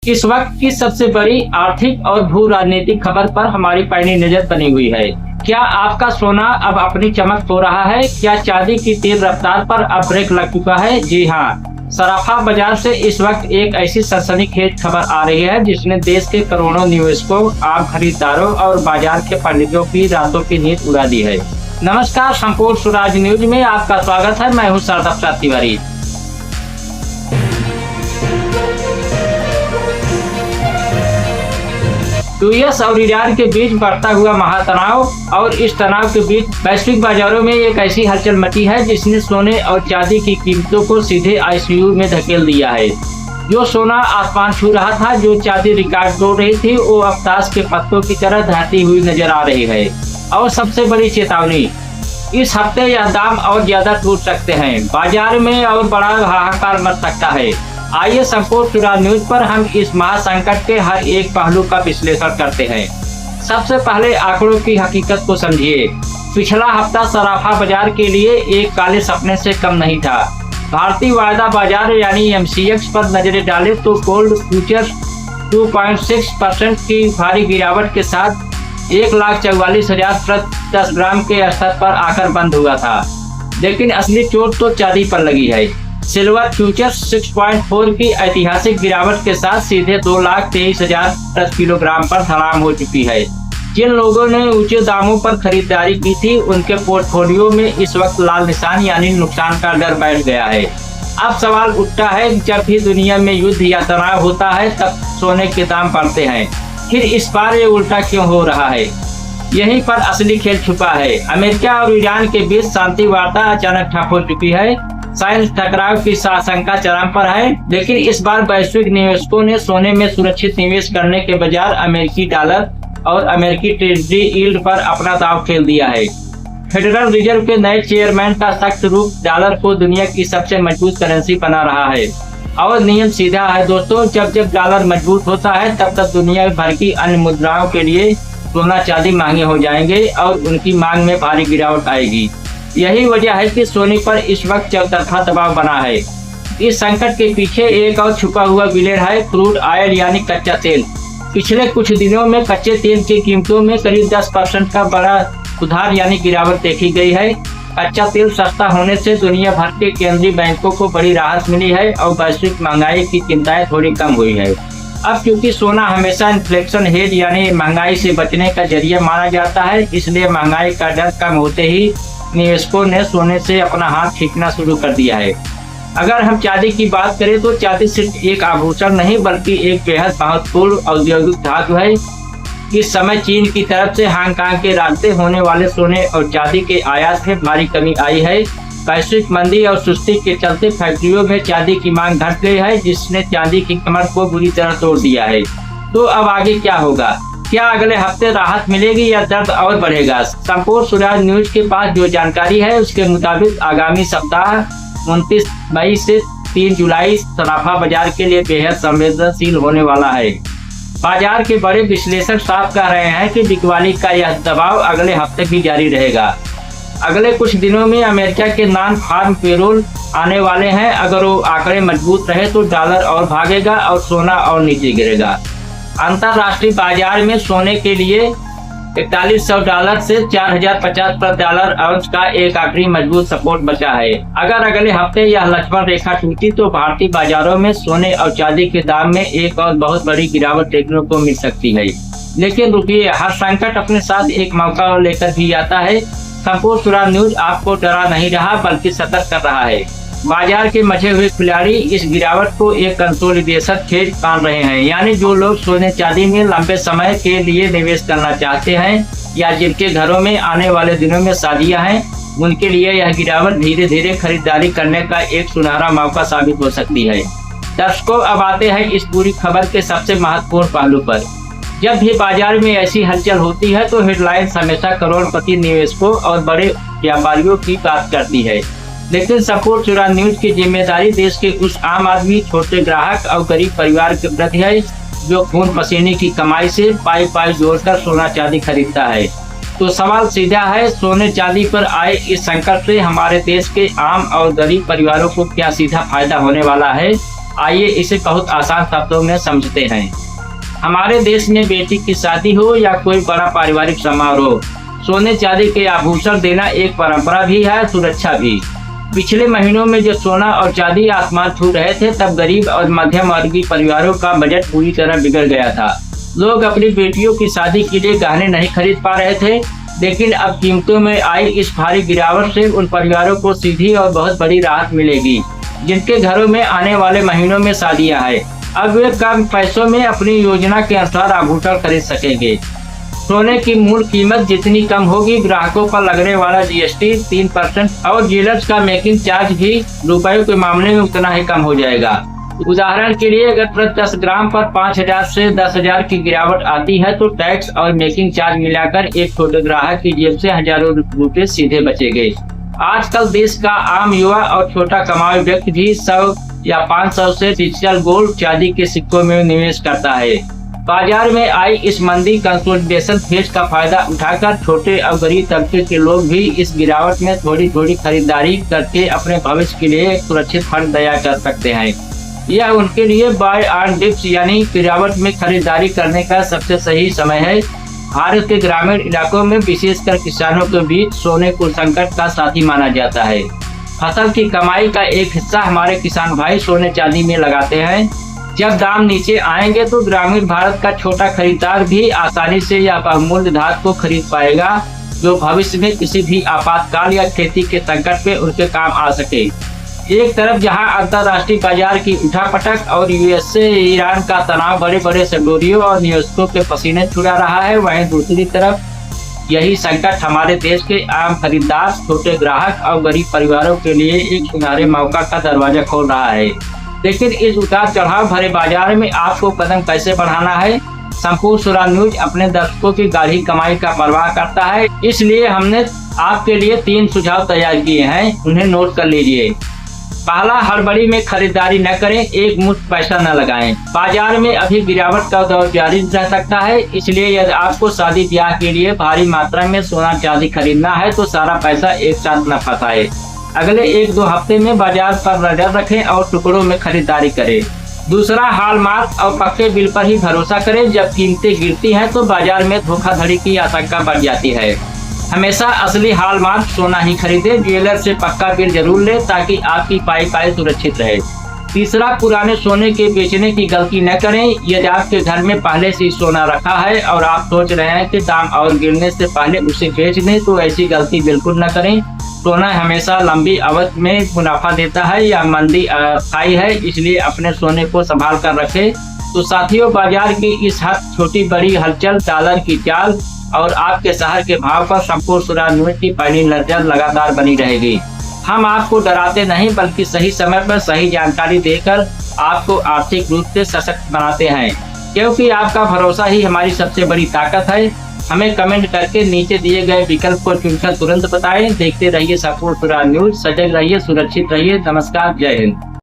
इस वक्त की सबसे बड़ी आर्थिक और भू राजनीतिक खबर पर हमारी पैनी नजर बनी हुई है। क्या आपका सोना अब अपनी चमक खो रहा है? क्या चांदी की तेज रफ्तार पर अब ब्रेक लग चुका है? जी हाँ, सराफा बाजार से इस वक्त एक ऐसी सनसनीखेज खबर आ रही है जिसने देश के करोड़ों निवेशकों, आम खरीदारों और बाजार के पंडितों की रातों की नींद उड़ा दी है। नमस्कार, संपूर्ण स्वराज न्यूज में आपका स्वागत है। मैं हूँ सरदार तिवारी। यूएस और ईरान के बीच बढ़ता हुआ महातनाव और इस तनाव के बीच वैश्विक बाजारों में एक ऐसी हलचल मची है जिसने सोने और चांदी की कीमतों को सीधे आईसीयू में धकेल दिया है। जो सोना आसमान छू रहा था, जो चांदी रिकॉर्ड तोड़ रही थी, वो अब ताश के पत्तों की तरह धरती हुई नजर आ रही है। और सबसे बड़ी चेतावनी, इस हफ्ते यह दाम और ज्यादा टूट सकते हैं। बाजार में और बड़ा हाहाकार मच सकता है। आइए संपूर्ण स्वराज न्यूज पर हम इस महासंकट के हर एक पहलू का विश्लेषण करते हैं। सबसे पहले आंकड़ों की हकीकत को समझिए। पिछला हफ्ता सराफा बाजार के लिए एक काले सपने से कम नहीं था। भारतीय वायदा बाजार यानी एमसीएक्स पर नजरें डालें तो गोल्ड फ्यूचर्स 2.6% की भारी गिरावट के साथ 1,44,000 प्रति 10 ग्राम के स्तर पर आकर बंद हुआ था। लेकिन असली चोट तो चांदी पर लगी है। सिल्वर फ्यूचर्स 6.4 की ऐतिहासिक गिरावट के साथ सीधे 2,23,000 प्रति किलोग्राम पर धड़ाम हो चुकी है। जिन लोगों ने ऊंचे दामों पर खरीदारी की थी, उनके पोर्टफोलियो में इस वक्त लाल निशान यानी नुकसान का डर बैठ गया है। अब सवाल उठता है, जब भी दुनिया में युद्ध या तनाव होता है तब सोने के दाम बढ़ते हैं। फिर इस बार ये उल्टा क्यों हो रहा है? यहीं पर असली खेल छुपा है। अमेरिका और ईरान के बीच शांति वार्ता अचानक ठप हो चुकी है। साइंस टकराव की आशंका चरम पर है, लेकिन इस बार वैश्विक निवेशकों ने सोने में सुरक्षित निवेश करने के बजाय अमेरिकी डॉलर और अमेरिकी ट्रेजरी यील्ड पर अपना दांव खेल दिया है। फेडरल रिजर्व के नए चेयरमैन का सख्त रूप डॉलर को दुनिया की सबसे मजबूत करेंसी बना रहा है। और नियम सीधा है दोस्तों, जब जब डॉलर मजबूत होता है तब तब दुनिया भर की अन्य मुद्राओं के लिए सोना चांदी महंगे हो जाएंगे और उनकी मांग में भारी गिरावट आएगी। यही वजह है कि सोने पर इस वक्त चौतरफा दबाव बना है। इस संकट के पीछे एक और छुपा हुआ विलेन है, क्रूड ऑयल यानी कच्चा तेल। पिछले कुछ दिनों में कच्चे तेल की कीमतों में करीब 10% का बड़ा सुधार यानी गिरावट देखी गई है। कच्चा तेल सस्ता होने से दुनिया भर के केंद्रीय बैंकों को बड़ी राहत मिली है और वैश्विक महंगाई की चिंताएं थोड़ी कम हुई है। अब क्योंकि सोना हमेशा इन्फ्लेशन हेज यानी महंगाई से बचने का जरिया माना जाता है, इसलिए महंगाई का डर कम होते ही निवेशकों ने सोने से अपना हाथ खींचना शुरू कर दिया है। अगर हम चांदी की बात करें तो चांदी सिर्फ एक आभूषण नहीं बल्कि एक बेहद महत्वपूर्ण औद्योगिक धातु है। इस समय चीन की तरफ से हांगकांग के रास्ते होने वाले सोने और चांदी के आयात में भारी कमी आई है। वैश्विक मंदी और सुस्ती के चलते फैक्ट्रियों में चांदी की मांग घट गई है, जिसने चांदी की कमर को बुरी तरह तोड़ दिया है। तो अब आगे क्या होगा? क्या अगले हफ्ते राहत मिलेगी या दर्द और बढ़ेगा? संपूर्ण स्वराज न्यूज के पास जो जानकारी है उसके मुताबिक आगामी सप्ताह 29 मई से 3 जुलाई सराफा बाजार के लिए बेहद संवेदनशील होने वाला है। बाजार के बड़े विश्लेषक साफ कह रहे हैं कि बिकवाली का यह दबाव अगले हफ्ते भी जारी रहेगा। अगले कुछ दिनों में अमेरिका के नॉन फार्म पेरोल आने वाले हैं। अगर वो आंकड़े मजबूत रहे तो डॉलर और भागेगा और सोना और नीचे गिरेगा। अंतरराष्ट्रीय बाजार में सोने के लिए $4100 से $4050 प्रति डॉलर आउंस का एक आखिरी मजबूत सपोर्ट बचा है। अगर अगले हफ्ते यह लक्ष्मण रेखा टूटी तो भारतीय बाजारों में सोने और चांदी के दाम में एक और बहुत बड़ी गिरावट देखने को मिल सकती है। लेकिन रुकिए, हर संकट अपने साथ एक मौका लेकर भी आता है। संपूर्ण स्वराज न्यूज आपको डरा नहीं रहा बल्कि सतर्क कर रहा है। बाजार के मचे हुए खिलाड़ी इस गिरावट को एक कंसोलिडेशन खेज मान रहे हैं, यानी जो लोग सोने चांदी में लंबे समय के लिए निवेश करना चाहते हैं या जिनके घरों में आने वाले दिनों में शादियां हैं, उनके लिए यह गिरावट धीरे धीरे खरीदारी करने का एक सुनहरा मौका साबित हो सकती है। दर्शकों, अब आते हैं इस पूरी खबर के सबसे महत्वपूर्ण पहलू पर। जब भी बाजार में ऐसी हलचल होती है तो हेडलाइंस हमेशा करोड़पति निवेशकों और बड़े व्यापारियों की बात करती है, लेकिन संपूर्ण स्वराज न्यूज की जिम्मेदारी देश के उस आम आदमी, छोटे ग्राहक और गरीब परिवार के प्रति है जो खून पसीने की कमाई से पाई पाई जोड़कर सोना चांदी खरीदता है। तो सवाल सीधा है, सोने चांदी पर आए इस संकट से हमारे देश के आम और गरीब परिवारों को क्या सीधा फायदा होने वाला है आइए इसे बहुत आसान शब्दों में समझते हैं। हमारे देश में बेटी की शादी हो या कोई बड़ा पारिवारिक समारोह, सोने चांदी के आभूषण देना एक परंपरा भी है, सुरक्षा भी। पिछले महीनों में जब सोना और चांदी आसमान छू रहे थे, तब गरीब और मध्यम वर्गीय परिवारों का बजट पूरी तरह बिगड़ गया था। लोग अपनी बेटियों की शादी के लिए गहने नहीं खरीद पा रहे थे, लेकिन अब कीमतों में आई इस भारी गिरावट से उन परिवारों को सीधी और बहुत बड़ी राहत मिलेगी जिनके घरों में आने वाले महीनों में शादियां हैं। अब वे कम पैसों में अपनी योजना के अनुसार आभूषण खरीद सकेंगे। सोने की मूल कीमत जितनी कम होगी, ग्राहकों पर लगने वाला जीएसटी 3% और ज्वेलर्स का मेकिंग चार्ज भी रुपयों के मामले में उतना ही कम हो जाएगा। उदाहरण के लिए अगर प्रति 10 ग्राम पर 5,000 से 10,000 की गिरावट आती है, तो टैक्स और मेकिंग चार्ज मिलाकर एक छोटे ग्राहक की जेब से हजारों रुपए सीधे बचेंगे। आजकल देश का आम युवा और छोटा कमाई व्यक्ति भी 100 या 500 से डिजिटल गोल्ड चांदी के सिक्कों में निवेश करता है। बाजार में आई इस मंदी कंसोलिडेशन फेज का फायदा उठाकर छोटे और गरीब तबके के लोग भी इस गिरावट में थोड़ी थोड़ी खरीदारी करके अपने भविष्य के लिए एक सुरक्षित फंड तैयार कर सकते हैं। यह उनके लिए बाय एंड डिप्स यानी गिरावट में खरीदारी करने का सबसे सही समय है। भारत के ग्रामीण इलाकों में विशेषकर किसानों के बीच सोने को संकट का साथी माना जाता है। फसल की कमाई का एक हिस्सा हमारे किसान भाई सोने चांदी में लगाते हैं। जब दाम नीचे आएंगे तो ग्रामीण भारत का छोटा खरीदार भी आसानी से यह बहुमूल्य धातु को खरीद पाएगा, जो भविष्य में किसी भी आपातकाल या खेती के संकट में उनके काम आ सके। एक तरफ जहां अंतर्राष्ट्रीय बाजार की उठापटक और यूएस से ईरान का तनाव बड़े बड़े सटोरियों और निवेशकों के पसीने छुड़ा रहा है, वहीं दूसरी तरफ यही संकट हमारे देश के आम खरीदार, छोटे ग्राहक और गरीब परिवारों के लिए एक सुनहरे मौका का दरवाजा खोल रहा है। लेकिन इस उतार चढ़ाव भरे बाजार में आपको कदम कैसे बढ़ाना है? संपूर्ण स्वराज न्यूज अपने दर्शकों की गाढ़ी कमाई का परवाह करता है, इसलिए हमने आपके लिए 3 सुझाव तैयार किए हैं, उन्हें नोट कर लीजिए। पहला, हड़बड़ी में खरीदारी न करें, एक मुश्त पैसा न लगाएं। बाजार में अभी गिरावट का दौर जारी रह सकता है, इसलिए यदि आपको शादी ब्याह के लिए भारी मात्रा में सोना चांदी खरीदना है तो सारा पैसा एक साथ न फंसाएं। अगले 1-2 हफ्ते में बाजार पर नजर रखें और टुकड़ों में खरीदारी करें। दूसरा, हॉलमार्क और पक्के बिल पर ही भरोसा करें। जब कीमतें गिरती हैं तो बाजार में धोखाधड़ी की आशंका बढ़ जाती है। हमेशा असली हॉलमार्क सोना ही खरीदें। ज्वेलर से पक्का बिल जरूर लें ताकि आपकी पाई सुरक्षित रहे। तीसरा, पुराने सोने के बेचने की गलती न करें। यदि आपके घर में पहले से सोना रखा है और आप सोच रहे हैं कि दाम और गिरने से पहले उसे बेच दें, तो ऐसी गलती बिल्कुल न करें। सोना हमेशा लंबी अवधि में मुनाफा देता है, या मंदी अस्थायी है, इसलिए अपने सोने को संभाल कर रखें। तो साथियों, बाजार की इस हर छोटी बड़ी हलचल, डॉलर की चाल और आपके शहर के भाव पर संपूर्ण स्वराज न्यूज की पैनी नजर लगातार बनी रहेगी। हम आपको डराते नहीं, बल्कि सही समय पर सही जानकारी देकर आपको आर्थिक रूप से सशक्त बनाते हैं, क्योंकि आपका भरोसा ही हमारी सबसे बड़ी ताकत है। हमें कमेंट करके नीचे दिए गए विकल्प को चुनकर तुरंत बताएं। देखते रहिए संपूर्ण स्वराज न्यूज। सजग रहिए, सुरक्षित रहिए। नमस्कार, जय हिंद।